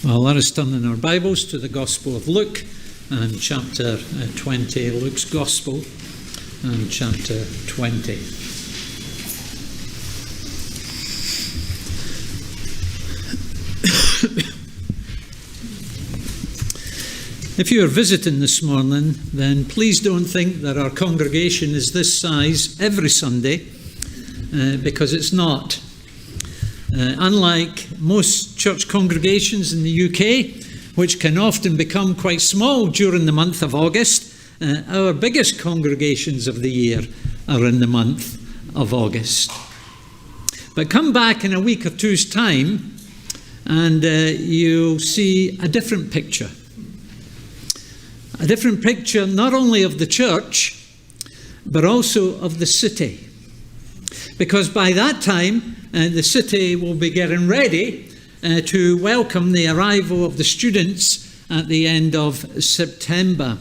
Well, let us turn in our Bibles to the Gospel of Luke and chapter 20. Luke's Gospel and chapter 20. If you are visiting this morning, then please don't think that our congregation is this size every Sunday, because it's not. Unlike most church congregations in the UK, which can often become quite small during the month of August, our biggest congregations of the year are in the month of August. But come back in a week or two's time and you'll see a different picture. A different picture not only of the church, but also of the city. Because by that time, the city will be getting ready to welcome the arrival of the students at the end of September.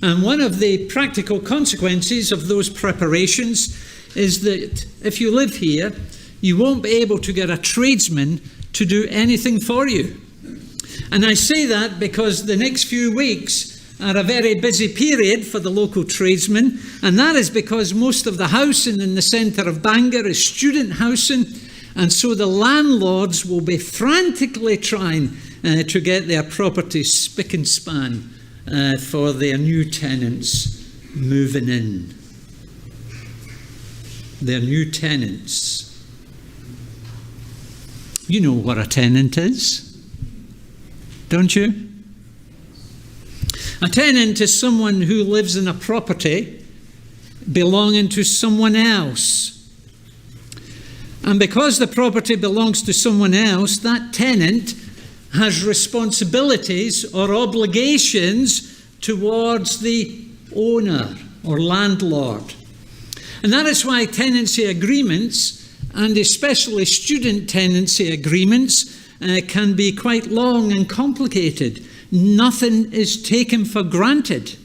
And one of the practical consequences of those preparations is that if you live here, you won't be able to get a tradesman to do anything for you. And I say that because the next few weeks are a very busy period for the local tradesmen, and that is because most of the housing in the centre of Bangor is student housing, and so the landlords will be frantically trying to get their properties spick and span for their new tenants moving in. Their new tenants. You know what a tenant is, don't you? A tenant is someone who lives in a property belonging to someone else. And because the property belongs to someone else, that tenant has responsibilities or obligations towards the owner or landlord. And that is why tenancy agreements, and especially student tenancy agreements, can be quite long and complicated. Nothing is taken for granted.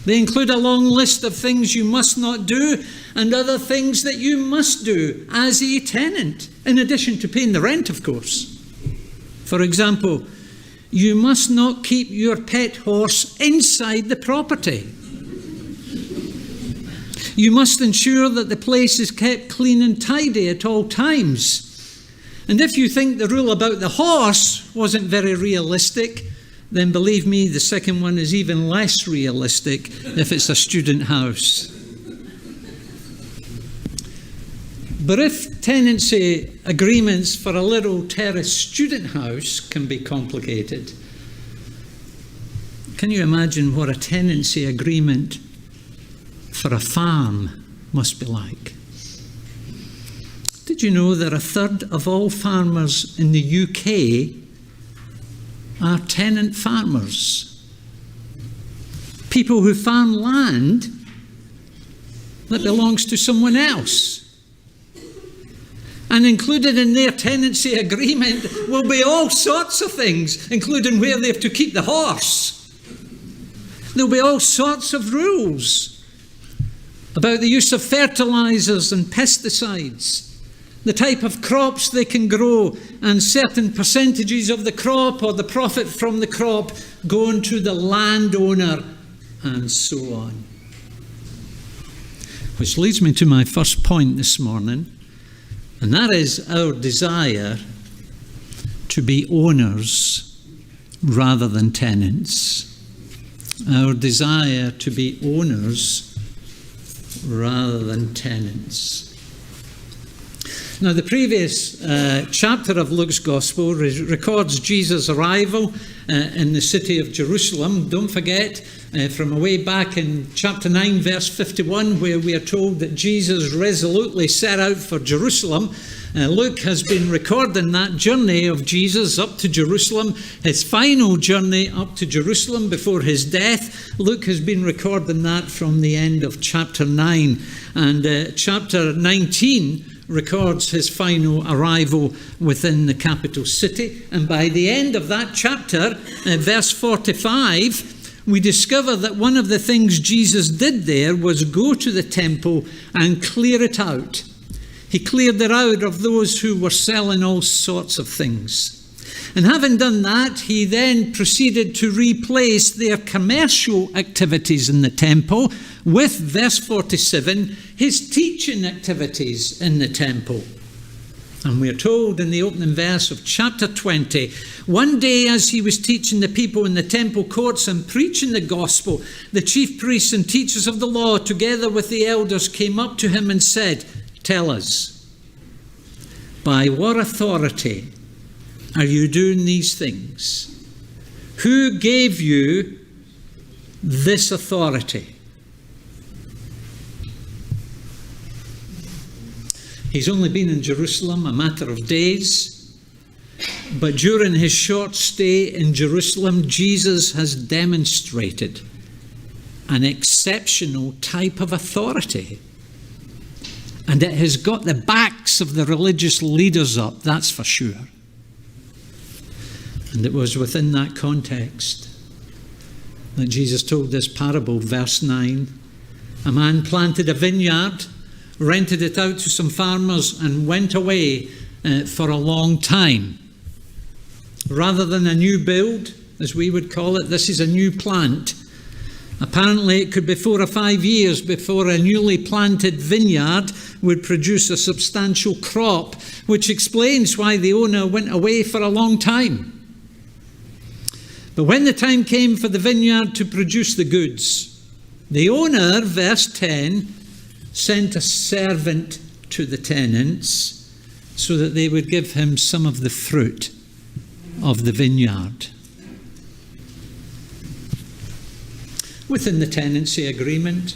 They include a long list of things you must not do and other things that you must do as a tenant, in addition to paying the rent, of course. For example, you must not keep your pet horse inside the property. You must ensure that the place is kept clean and tidy at all times. And if you think the rule about the horse wasn't very realistic, then believe me, the second one is even less realistic if it's a student house. But if tenancy agreements for a little terrace student house can be complicated, can you imagine what a tenancy agreement for a farm must be like? Did you know that a third of all farmers in the UK are tenant farmers? People who farm land that belongs to someone else. And included in their tenancy agreement will be all sorts of things, including where they have to keep the horse. There'll be all sorts of rules about the use of fertilizers and pesticides, the type of crops they can grow, and certain percentages of the crop or the profit from the crop going to the landowner, and so on. Which leads me to my first point this morning, and that is our desire to be owners rather than tenants. Our desire to be owners rather than tenants. Now, the previous chapter of Luke's Gospel records Jesus' arrival in the city of Jerusalem. Don't forget, from way back in chapter 9, verse 51, where we are told that Jesus resolutely set out for Jerusalem. Luke has been recording that journey of Jesus up to Jerusalem, his final journey up to Jerusalem before his death. Luke has been recording that from the end of chapter 9. And chapter 19 records his final arrival within the capital city. And by the end of that chapter, verse 45, we discover that one of the things Jesus did there was go to the temple and clear it out. He cleared it out of those who were selling all sorts of things. And having done that, he then proceeded to replace their commercial activities in the temple with, verse 47, his teaching activities in the temple. And we're told in the opening verse of chapter 20, one day as he was teaching the people in the temple courts and preaching the gospel, the chief priests and teachers of the law, together with the elders, came up to him and said, "Tell us, by what authority are you doing these things? Who gave you this authority?" He's only been in Jerusalem a matter of days, but during his short stay in Jerusalem, Jesus has demonstrated an exceptional type of authority. And it has got the backs of the religious leaders up, that's for sure. And it was within that context that Jesus told this parable, verse 9. A man planted a vineyard, rented it out to some farmers, and went away for a long time. Rather than a new build, as we would call it, this is a new plant. Apparently, it could be 4 or 5 years before a newly planted vineyard would produce a substantial crop, which explains why the owner went away for a long time. But when the time came for the vineyard to produce the goods, the owner, verse 10, sent a servant to the tenants so that they would give him some of the fruit of the vineyard. Within the tenancy agreement,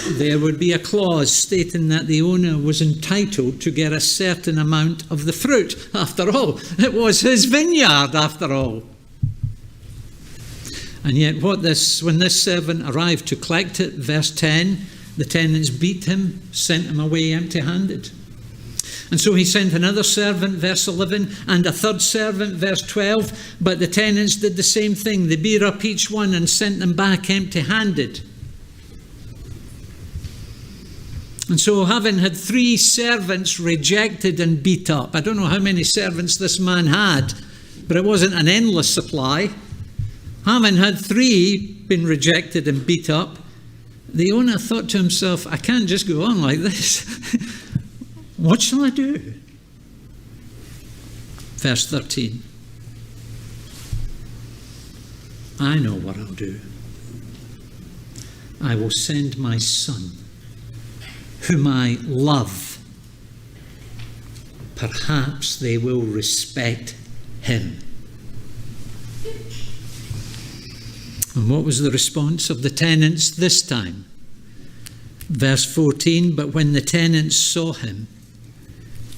there would be a clause stating that the owner was entitled to get a certain amount of the fruit. After all, it was his vineyard, after all. And yet when this servant arrived to collect it, verse 10, the tenants beat him, sent him away empty-handed. And so he sent another servant, verse 11, and a third servant, verse 12. But the tenants did the same thing. They beat up each one and sent them back empty-handed. And so, having had 3 servants rejected and beat up, I don't know how many servants this man had, but it wasn't an endless supply. Having had 3 been rejected and beat up, the owner thought to himself, I can't just go on like this. What shall I do? Verse 13. I know what I'll do. I will send my son, whom I love. Perhaps they will respect him. And what was the response of the tenants this time? Verse 14, but when the tenants saw him,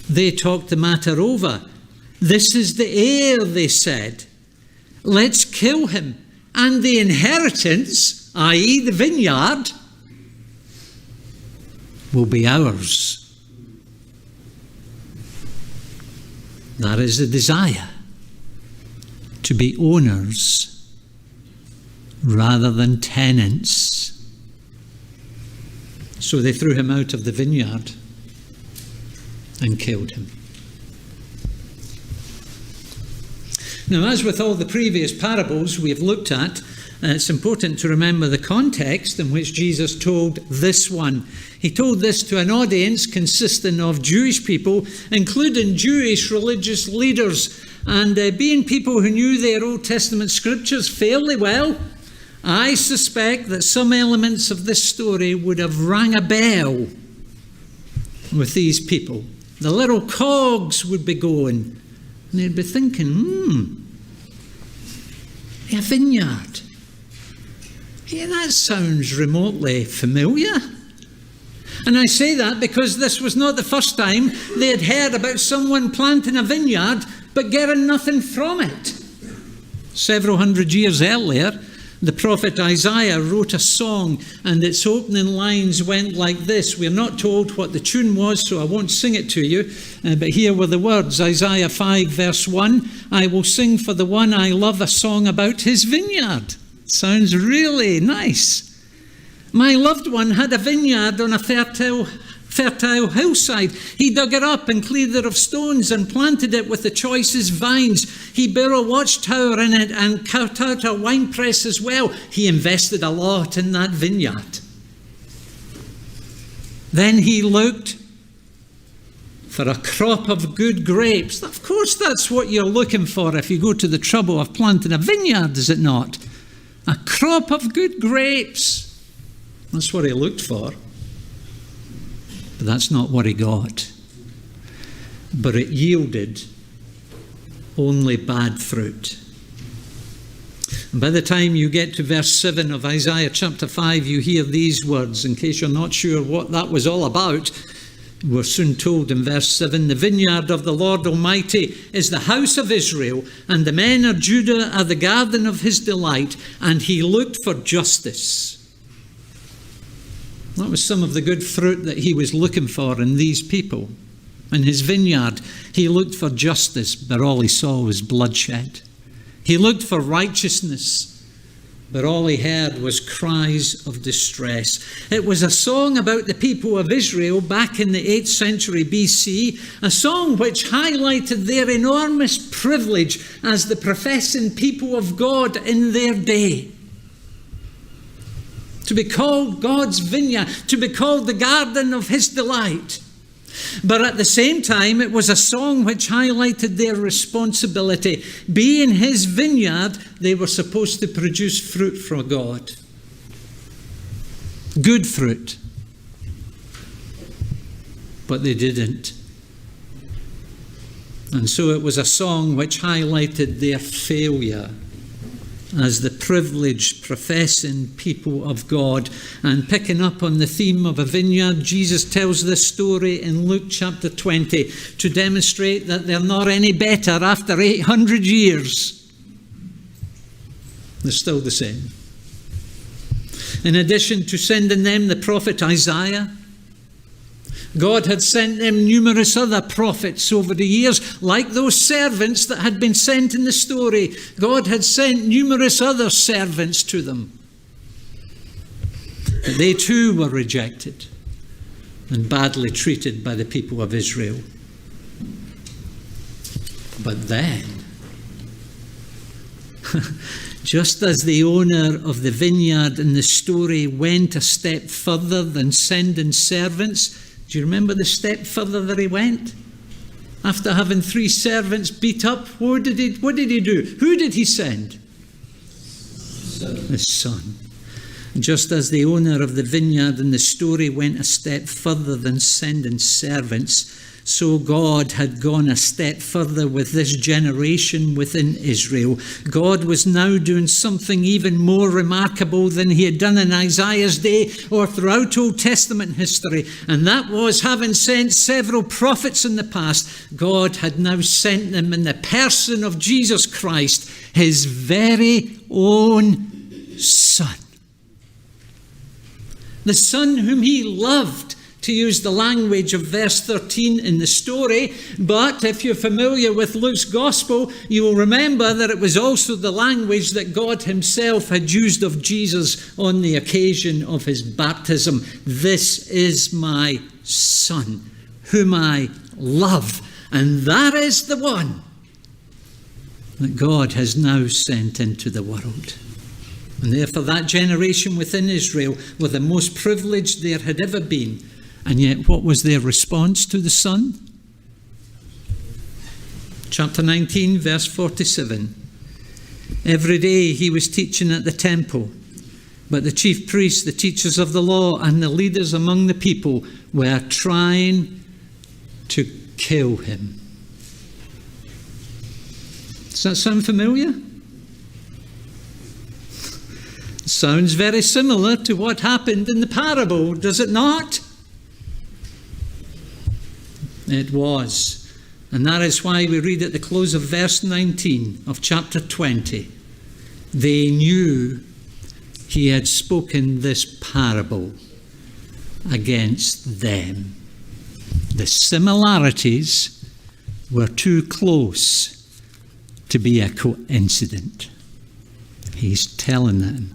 they talked the matter over. This is the heir, they said. Let's kill him, and the inheritance, i.e. the vineyard, will be ours. That is the desire, to be owners rather than tenants. So they threw him out of the vineyard and killed him. Now, as with all the previous parables we have looked at, it's important to remember the context in which Jesus told this one. He told this to an audience consisting of Jewish people, including Jewish religious leaders, and being people who knew their Old Testament scriptures fairly well, I suspect that some elements of this story would have rang a bell with these people. The little cogs would be going, and they'd be thinking, a vineyard. Yeah, that sounds remotely familiar. And I say that because this was not the first time they had heard about someone planting a vineyard but getting nothing from it. Several hundred years earlier, the prophet Isaiah wrote a song, and its opening lines went like this. We're not told what the tune was, so I won't sing it to you, but here were the words. Isaiah 5 verse 1, I will sing for the one I love a song about his vineyard. Sounds really nice. My loved one had a vineyard on a fertile fertile hillside. He dug it up and cleared it of stones and planted it with the choicest vines. He built a watchtower in it and cut out a winepress as well. He invested a lot in that vineyard. Then he looked for a crop of good grapes. Of course, that's what you're looking for if you go to the trouble of planting a vineyard, is it not? A crop of good grapes. That's what he looked for. But that's not what he got. But it yielded only bad fruit. And by the time you get to verse 7 of Isaiah chapter 5, you hear these words. In case you're not sure what that was all about, we're soon told in verse 7, the vineyard of the Lord Almighty is the house of Israel, and the men of Judah are the garden of his delight, and he looked for justice. That was some of the good fruit that he was looking for in these people. In his vineyard, he looked for justice, but all he saw was bloodshed. He looked for righteousness, but all he heard was cries of distress. It was a song about the people of Israel back in the 8th century BC, a song which highlighted their enormous privilege as the professing people of God in their day. To be called God's vineyard, to be called the garden of his delight. But at the same time, it was a song which highlighted their responsibility. Being his vineyard, they were supposed to produce fruit from God. Good fruit. But they didn't. And so it was a song which highlighted their failure as the privileged, professing people of God. And picking up on the theme of a vineyard, Jesus tells this story in Luke chapter 20 to demonstrate that they're not any better after 800 years. They're still the same. In addition to sending them the prophet Isaiah, God had sent them numerous other prophets over the years, like those servants that had been sent in the story. God had sent numerous other servants to them. But they too were rejected and badly treated by the people of Israel. But then, just as the owner of the vineyard in the story went a step further than sending servants, do you remember the step further that he went? After having 3 servants beat up, what did he do? Who did he send? His son. Just as the owner of the vineyard in the story went a step further than sending servants, so God had gone a step further with this generation within Israel. God was now doing something even more remarkable than he had done in Isaiah's day or throughout Old Testament history. And that was, having sent several prophets in the past, God had now sent them in the person of Jesus Christ, his very own Son. The Son whom he loved, to use the language of verse 13 in the story. But if you're familiar with Luke's Gospel, you will remember that it was also the language that God himself had used of Jesus on the occasion of his baptism. This is my Son, whom I love. And that is the one that God has now sent into the world. And therefore that generation within Israel were the most privileged there had ever been. And yet, what was their response to the Son? Chapter 19, verse 47. Every day he was teaching at the temple, but the chief priests, the teachers of the law, and the leaders among the people were trying to kill him. Does that sound familiar? Sounds very similar to what happened in the parable, does it not? It was. And that is why we read at the close of verse 19 of chapter 20, they knew he had spoken this parable against them. The similarities were too close to be a coincidence. He's telling them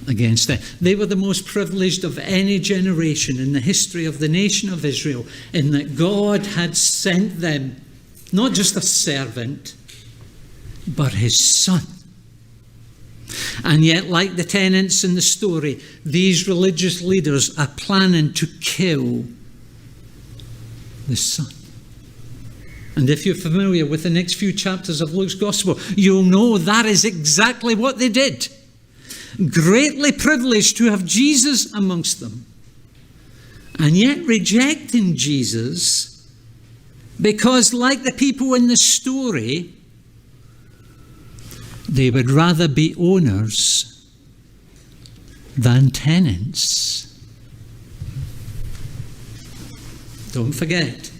against them. They were the most privileged of any generation in the history of the nation of Israel, in that God had sent them not just a servant, but his son. And yet, like the tenants in the story, these religious leaders are planning to kill the son. And if you're familiar with the next few chapters of Luke's Gospel, you'll know that is exactly what they did. Greatly privileged to have Jesus amongst them, and yet rejecting Jesus because, like the people in the story, they would rather be owners than tenants. Don't forget,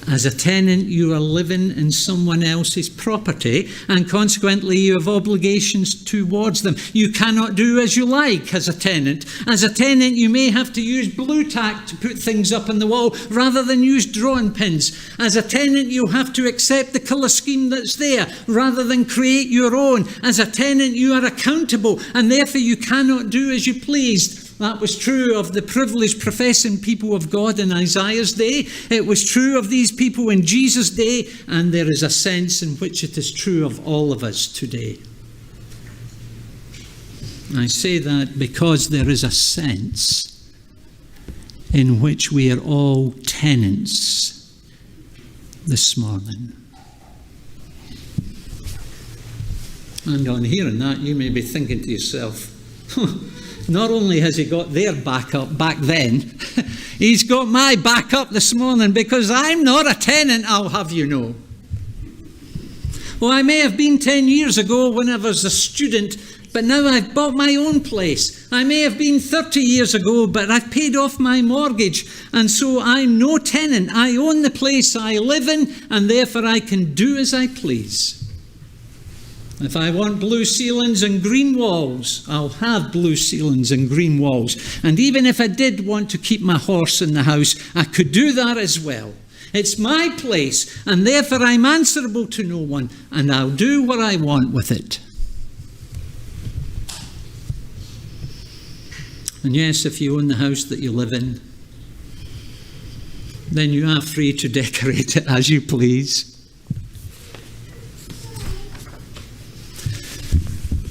as a tenant, you are living in someone else's property, and consequently you have obligations towards them. You cannot do as you like as a tenant. As a tenant, you may have to use blue tack to put things up on the wall rather than use drawing pins. As a tenant, you have to accept the colour scheme that's there rather than create your own. As a tenant, you are accountable, and therefore you cannot do as you pleased. That was true of the privileged professing people of God in Isaiah's day. It was true of these people in Jesus' day, and there is a sense in which it is true of all of us today. I say that because there is a sense in which we are all tenants this morning. And on hearing that, you may be thinking to yourself, not only has he got their back up back then, he's got my back up this morning, because I'm not a tenant, I'll have you know. Well, I may have been 10 years ago when I was a student, but now I've bought my own place. I may have been 30 years ago, but I've paid off my mortgage, and so I'm no tenant. I own the place I live in, and therefore I can do as I please. If I want blue ceilings and green walls, I'll have blue ceilings and green walls. And even if I did want to keep my horse in the house, I could do that as well. It's my place, and therefore I'm answerable to no one, and I'll do what I want with it. And yes, if you own the house that you live in, then you are free to decorate it as you please.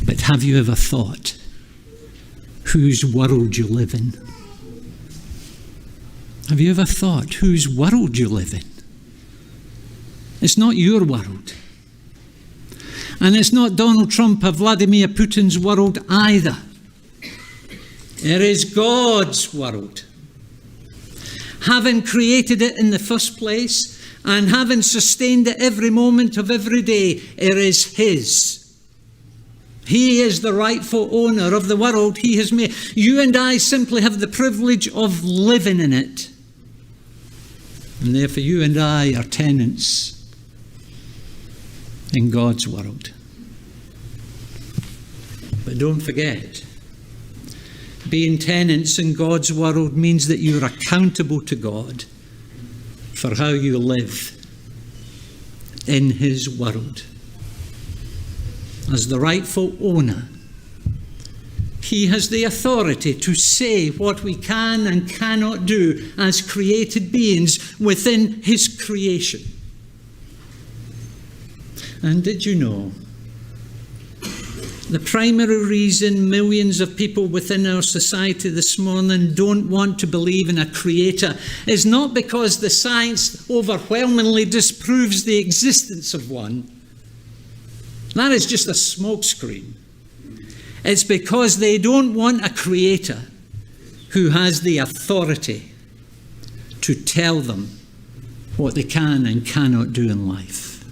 But have you ever thought whose world you live in? Have you ever thought whose world you live in? It's not your world. And it's not Donald Trump or Vladimir Putin's world either. It is God's world. Having created it in the first place and having sustained it every moment of every day, it is His. He is the rightful owner of the world He has made. You and I simply have the privilege of living in it. And therefore you and I are tenants in God's world. But don't forget, being tenants in God's world means that you're accountable to God for how you live in His world. As the rightful owner, He has the authority to say what we can and cannot do as created beings within His creation. And did you know, the primary reason millions of people within our society this morning don't want to believe in a creator is not because the science overwhelmingly disproves the existence of one. That is just a smokescreen. It's because they don't want a creator who has the authority to tell them what they can and cannot do in life.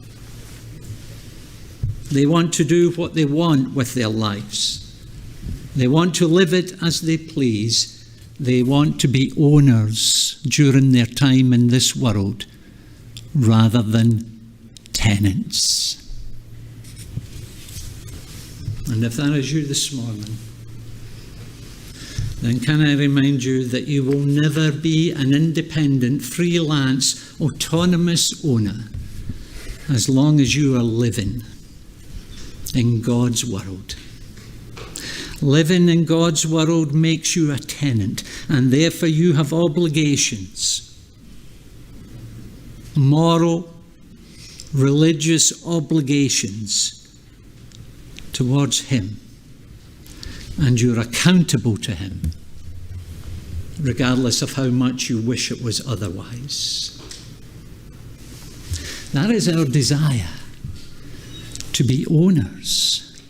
They want to do what they want with their lives. They want to live it as they please. They want to be owners during their time in this world rather than tenants. And if that is you this morning, then can I remind you that you will never be an independent, freelance, autonomous owner as long as you are living in God's world. Living in God's world makes you a tenant, and therefore you have obligations. Moral, religious obligations towards Him. And you're accountable to Him, regardless of how much you wish it was otherwise. That is our desire, to be owners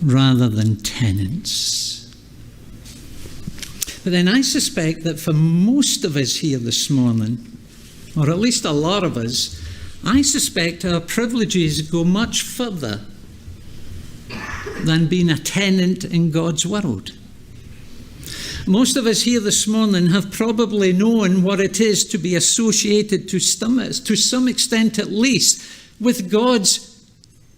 rather than tenants. But then I suspect that for most of us here this morning, or at least a lot of us, I suspect our privileges go much further than being a tenant in God's world. Most of us here this morning have probably known what it is to be associated to some extent at least with God's,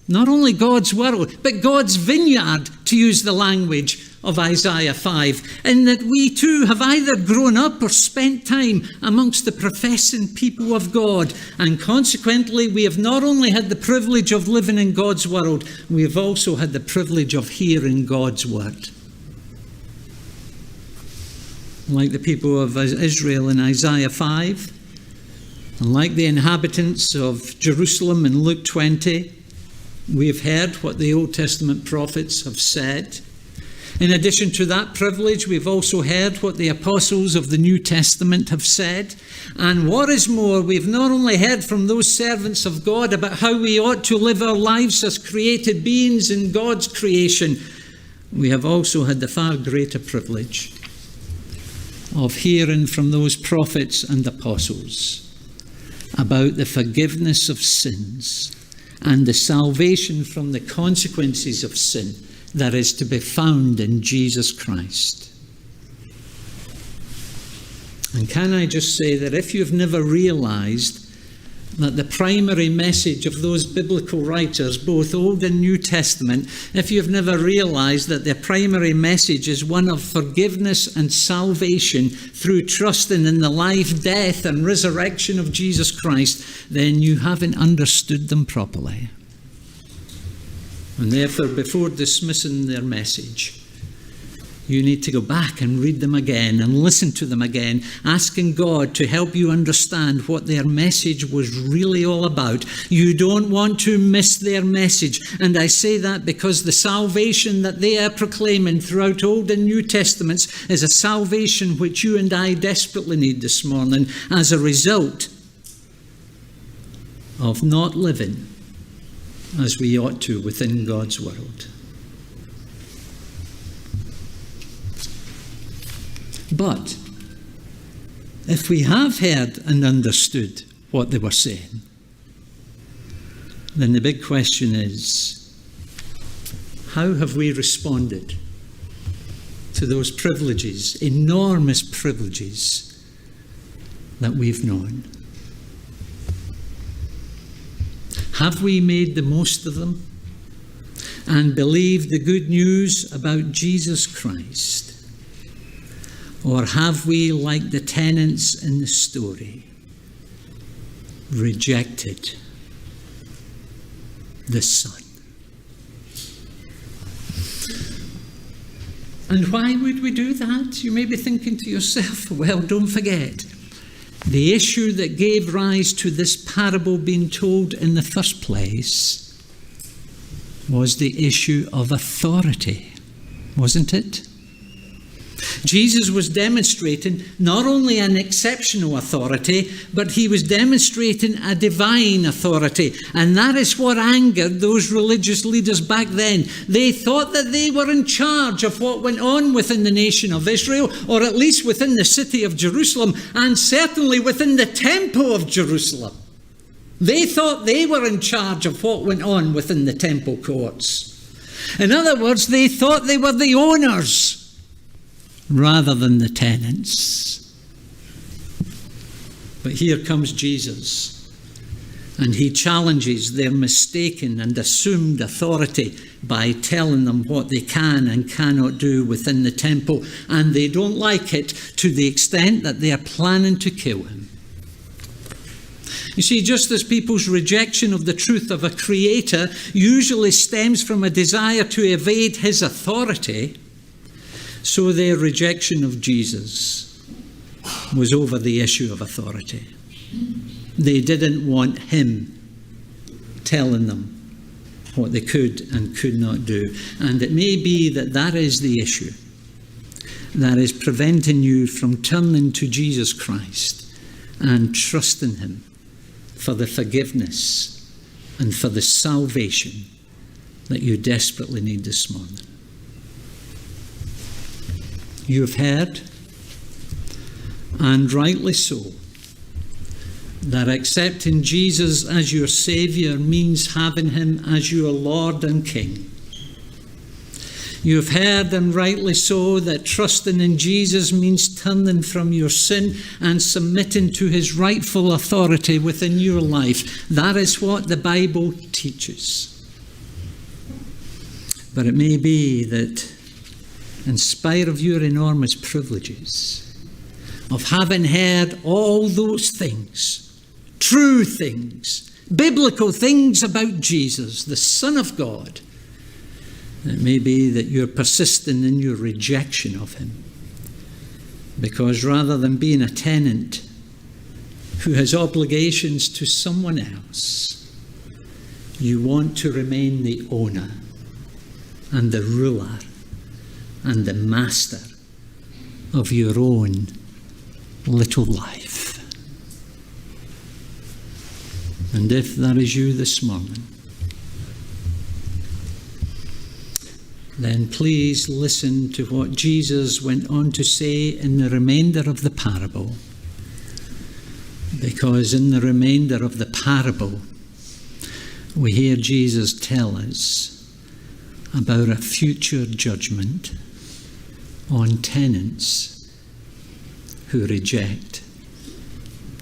not only God's world, but God's vineyard, to use the language of Isaiah 5, in that we too have either grown up or spent time amongst the professing people of God, and consequently we have not only had the privilege of living in God's world, we have also had the privilege of hearing God's word. Like the people of Israel in Isaiah 5, and like the inhabitants of Jerusalem in Luke 20, we have heard what the Old Testament prophets have said. In addition to that privilege, we've also heard what the apostles of the New Testament have said. And what is more, we've not only heard from those servants of God about how we ought to live our lives as created beings in God's creation, we have also had the far greater privilege of hearing from those prophets and apostles about the forgiveness of sins and the salvation from the consequences of sin that is to be found in Jesus Christ. And can I just say that if you've never realized that the primary message of those biblical writers, both Old and New Testament, if you've never realized that their primary message is one of forgiveness and salvation through trusting in the life, death, and resurrection of Jesus Christ, then you haven't understood them properly. And therefore, before dismissing their message, you need to go back and read them again and listen to them again, asking God to help you understand what their message was really all about. You don't want to miss their message. And I say that because the salvation that they are proclaiming throughout Old and New Testaments is a salvation which you and I desperately need this morning as a result of not living as we ought to within God's world. But if we have heard and understood what they were saying, then the big question is, how have we responded to those privileges, enormous privileges that we've known? Have we made the most of them and believed the good news about Jesus Christ? Or have we, like the tenants in the story, rejected the Son? And why would we do that? You may be thinking to yourself, well, don't forget, the issue that gave rise to this parable being told in the first place was the issue of authority, wasn't it? Jesus was demonstrating not only an exceptional authority, but he was demonstrating a divine authority. And that is what angered those religious leaders back then. They thought that they were in charge of what went on within the nation of Israel, or at least within the city of Jerusalem, and certainly within the temple of Jerusalem. They thought they were in charge of what went on within the temple courts. In other words, they thought they were the owners rather than the tenants. But here comes Jesus, and he challenges their mistaken and assumed authority by telling them what they can and cannot do within the temple, and they don't like it to the extent that they are planning to kill him. You see, just as people's rejection of the truth of a creator usually stems from a desire to evade his authority, so their rejection of Jesus was over the issue of authority. They didn't want him telling them what they could and could not do. And it may be that that is the issue that is preventing you from turning to Jesus Christ and trusting him for the forgiveness and for the salvation that you desperately need this morning. You have heard, and rightly so, that accepting Jesus as your Saviour means having him as your Lord and King. You have heard, and rightly so, that trusting in Jesus means turning from your sin and submitting to his rightful authority within your life. That is what the Bible teaches. But it may be that in spite of your enormous privileges, of having heard all those things, true things, biblical things about Jesus, the Son of God, it may be that you're persisting in your rejection of him, because rather than being a tenant who has obligations to someone else, you want to remain the owner and the ruler and the master of your own little life. And if that is you this morning, then please listen to what Jesus went on to say in the remainder of the parable. Because in the remainder of the parable, we hear Jesus tell us about a future judgment on tenants who reject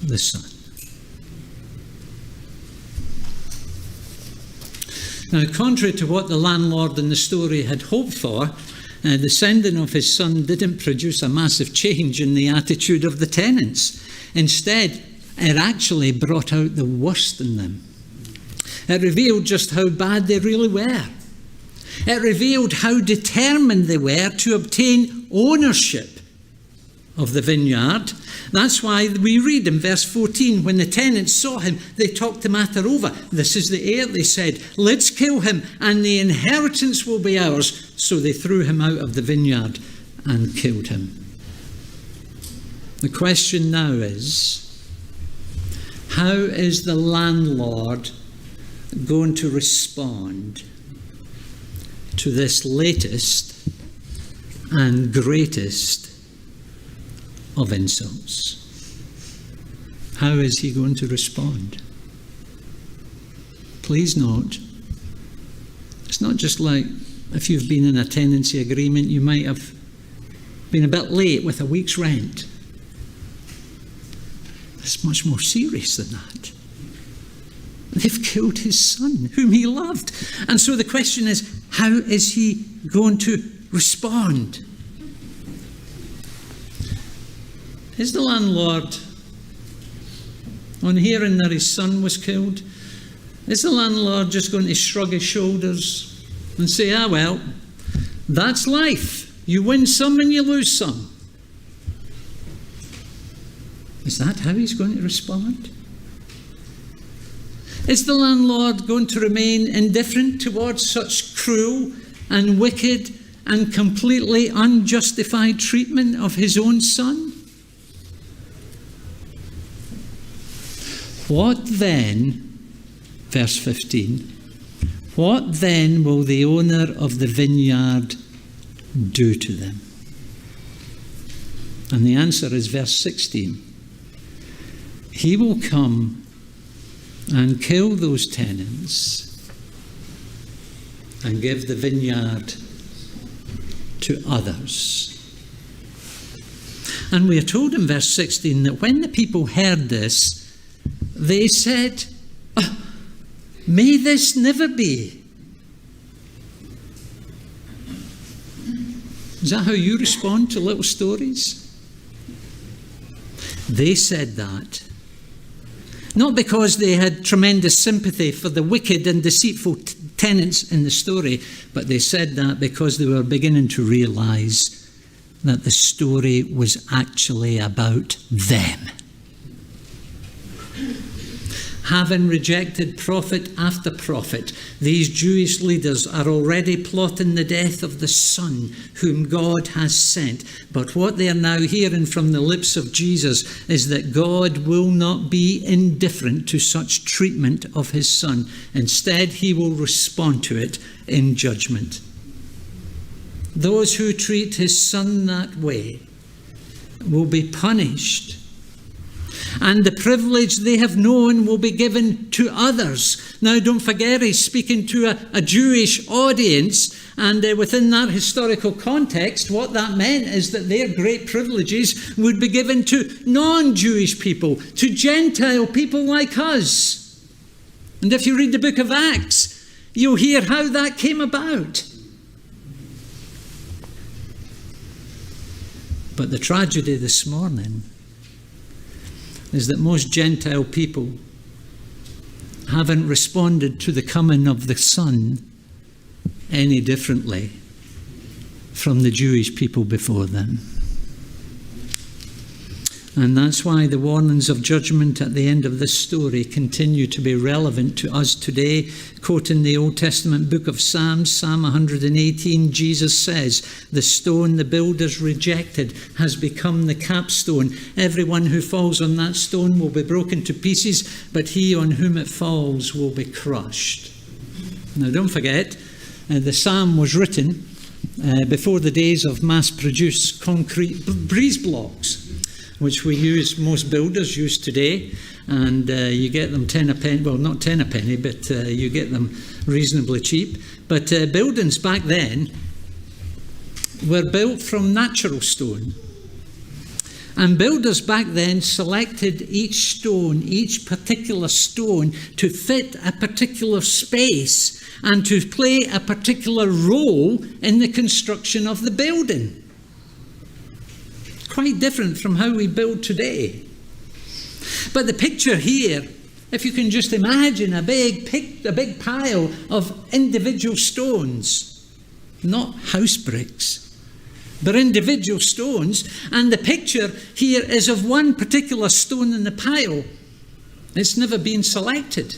the Son. Now, contrary to what the landlord in the story had hoped for, the sending of his son didn't produce a massive change in the attitude of the tenants. Instead, it actually brought out the worst in them. It revealed just how bad they really were. It revealed how determined they were to obtain ownership of the vineyard. That's why we read in verse 14, when the tenants saw him, they talked the matter over. This is the heir, they said. Let's kill him and the inheritance will be ours. So they threw him out of the vineyard and killed him. The question now is, how is the landlord going to respond to this latest and greatest of insults? How is he going to respond? Please note, it's not just like if you've been in a tenancy agreement, you might have been a bit late with a week's rent. It's much more serious than that. They've killed his son, whom he loved. And so the question is, how is he going to respond? Is the landlord, on hearing that his son was killed, is the landlord just going to shrug his shoulders and say, well, that's life. You win some and you lose some? Is that how he's going to respond? Is the landlord going to remain indifferent towards such cruel and wicked and completely unjustified treatment of his own son? What then, verse 15, what then will the owner of the vineyard do to them? And the answer is verse 16. He will come and kill those tenants and give the vineyard to others. And we are told in verse 16 that when the people heard this, they said, may this never be. Is that how you respond to little stories? They said that Not because they had tremendous sympathy for the wicked and deceitful tenants in the story, but they said that because they were beginning to realize that the story was actually about them. Having rejected prophet after prophet, these Jewish leaders are already plotting the death of the Son whom God has sent. But what they are now hearing from the lips of Jesus is that God will not be indifferent to such treatment of his Son. Instead, he will respond to it in judgment. Those who treat his Son that way will be punished, and the privilege they have known will be given to others. Now, don't forget, he's speaking to a Jewish audience, and within that historical context, what that meant is that their great privileges would be given to non-Jewish people, to Gentile people like us. And if you read the book of Acts, you'll hear how that came about. But the tragedy this morning is that most Gentile people haven't responded to the coming of the Son any differently from the Jewish people before them. And that's why the warnings of judgment at the end of this story continue to be relevant to us today. Quoting the Old Testament book of Psalms, Psalm 118, Jesus says, "The stone the builders rejected has become the capstone. Everyone who falls on that stone will be broken to pieces, but he on whom it falls will be crushed." Now, don't forget, the psalm was written before the days of mass-produced concrete breeze blocks, which most builders use today, and you get them 10 a penny, well, not 10 a penny, but you get them reasonably cheap. But buildings back then were built from natural stone. And builders back then selected each particular stone to fit a particular space and to play a particular role in the construction of the building. Quite different from how we build today. But the picture here, if you can just imagine a big pile of individual stones, not house bricks, but individual stones, and the picture here is of one particular stone in the pile. It's never been selected.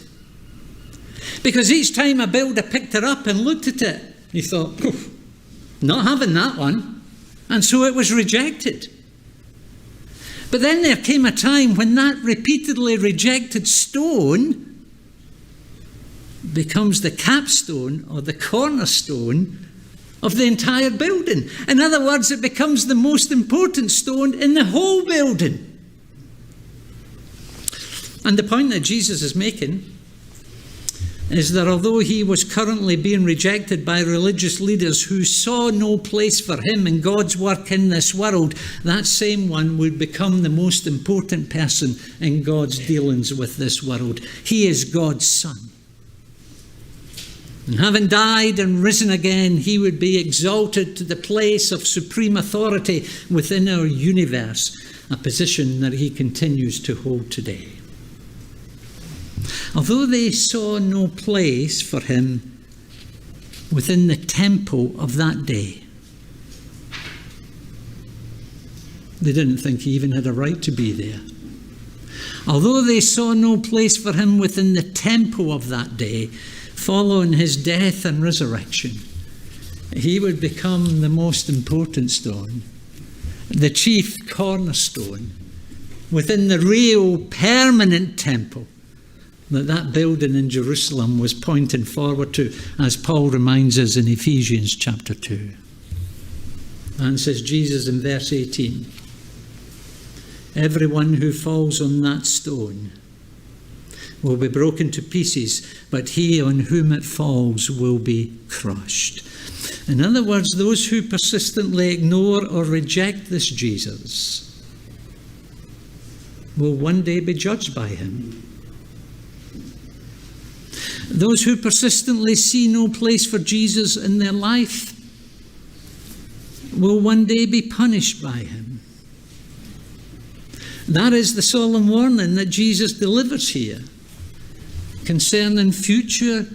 Because each time a builder picked it up and looked at it, he thought, not having that one. And so it was rejected. But then there came a time when that repeatedly rejected stone becomes the capstone or the cornerstone of the entire building. In other words, it becomes the most important stone in the whole building. And the point that Jesus is making is that although he was currently being rejected by religious leaders who saw no place for him in God's work in this world, that same one would become the most important person in God's dealings with this world. He is God's Son. And having died and risen again, he would be exalted to the place of supreme authority within our universe, a position that he continues to hold today. Although they saw no place for him within the temple of that day, they didn't think he even had a right to be there. Although they saw no place for him within the temple of that day, following his death and resurrection, he would become the most important stone, the chief cornerstone within the real permanent temple that building in Jerusalem was pointing forward to, as Paul reminds us in Ephesians chapter 2. And says Jesus in verse 18, "Everyone who falls on that stone will be broken to pieces, but he on whom it falls will be crushed." In other words, those who persistently ignore or reject this Jesus will one day be judged by him. Those who persistently see no place for Jesus in their life will one day be punished by him. That is the solemn warning that Jesus delivers here concerning future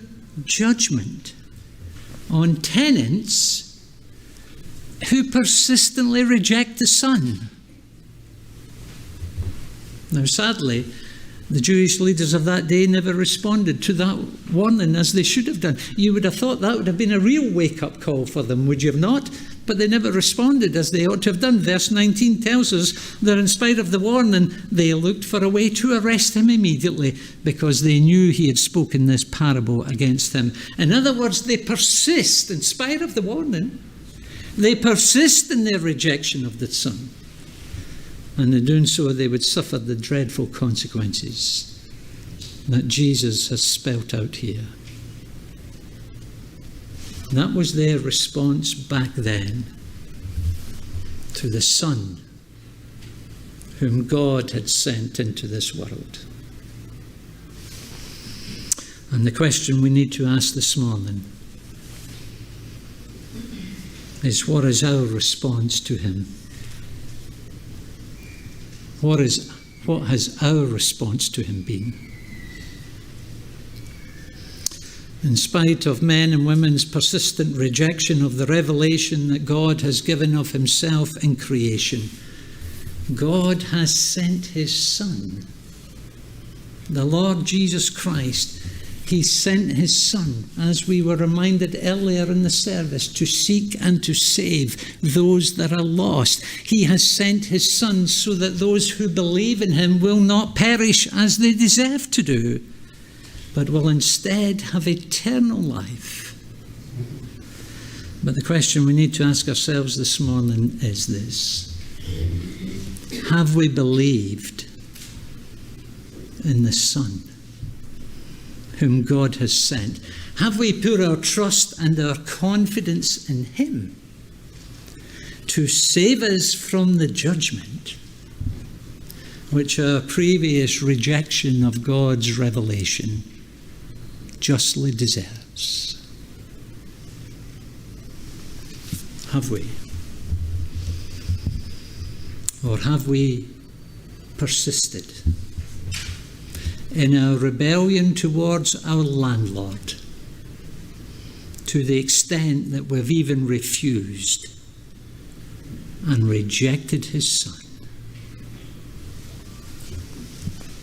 judgment on tenants who persistently reject the Son. Now, sadly, the Jewish leaders of that day never responded to that warning as they should have done. You would have thought that would have been a real wake-up call for them, would you have not? But they never responded as they ought to have done. Verse 19 tells us that in spite of the warning, they looked for a way to arrest him immediately because they knew he had spoken this parable against him. In other words, they persist, in spite of the warning, they persist in their rejection of the Son. And in doing so, they would suffer the dreadful consequences that Jesus has spelt out here. That was their response back then to the Son whom God had sent into this world. And the question we need to ask this morning is, what is our response to him? What has our response to him been? In spite of men and women's persistent rejection of the revelation that God has given of himself in creation, God has sent his Son, the Lord Jesus Christ. He sent his Son, as we were reminded earlier in the service, to seek and to save those that are lost. He has sent his Son so that those who believe in him will not perish as they deserve to do, but will instead have eternal life. But the question we need to ask ourselves this morning is this: have we believed in the Son whom God has sent? Have we put our trust and our confidence in him to save us from the judgment which our previous rejection of God's revelation justly deserves? Have we? Or have we persisted in our rebellion towards our landlord to the extent that we've even refused and rejected his Son?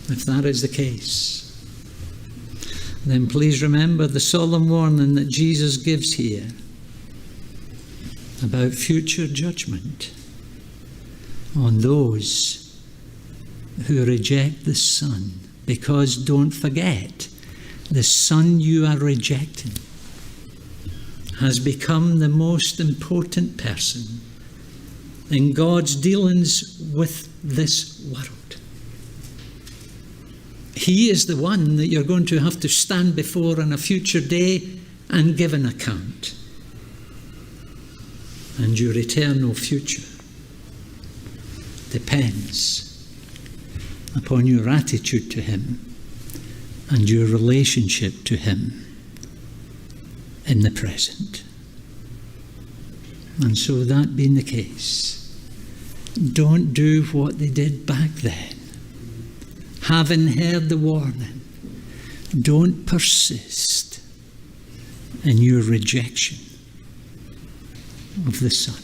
If that is the case, then please remember the solemn warning that Jesus gives here about future judgment on those who reject the Son. Because don't forget, the Son you are rejecting has become the most important person in God's dealings with this world. He is the one that you're going to have to stand before on a future day and give an account. And your eternal future depends upon your attitude to him and your relationship to him in the present. And so, that being the case, don't do what they did back then. Having heard the warning, don't persist in your rejection of the Son.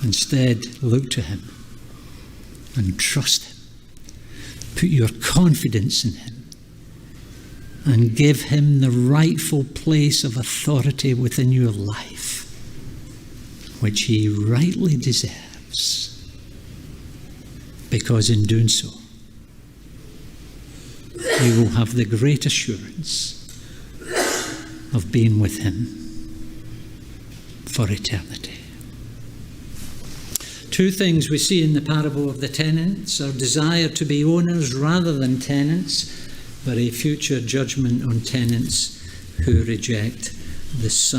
Instead, look to him and trust him. Put your confidence in him and give him the rightful place of authority within your life, which he rightly deserves, because in doing so, you will have the great assurance of being with him for eternity. Two things we see in the parable of the tenants: our desire to be owners rather than tenants, but a future judgment on tenants who reject the Son.